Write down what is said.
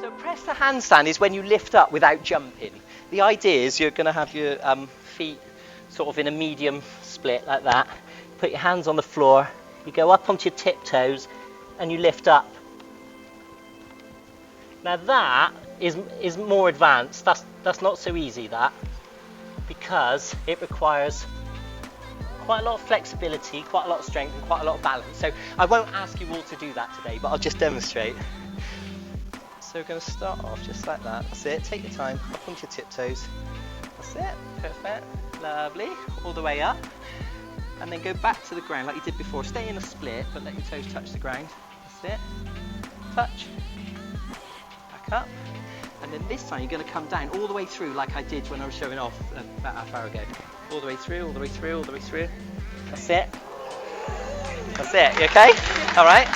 So press the handstand is when you lift up without jumping. The idea is you're going to have your feet sort of in a medium split like that. Put your hands on the floor, you go up onto your tiptoes and you lift up. Now that is more advanced. That's not so easy, that, because it requires quite a lot of flexibility, quite a lot of strength and quite a lot of balance. So I won't ask you all to do that today, but I'll just demonstrate. So we're going to start off just like that. That's it. Take your time. Up onto your tiptoes. That's it. Perfect. Lovely. All the way up. And then go back to the ground like you did before. Stay in a split, but let your toes touch the ground. That's it. Touch. Back up. And then this time you're going to come down all the way through like I did when I was showing off about half hour ago. All the way through, all the way through, all the way through. That's it. That's it. You okay? All right.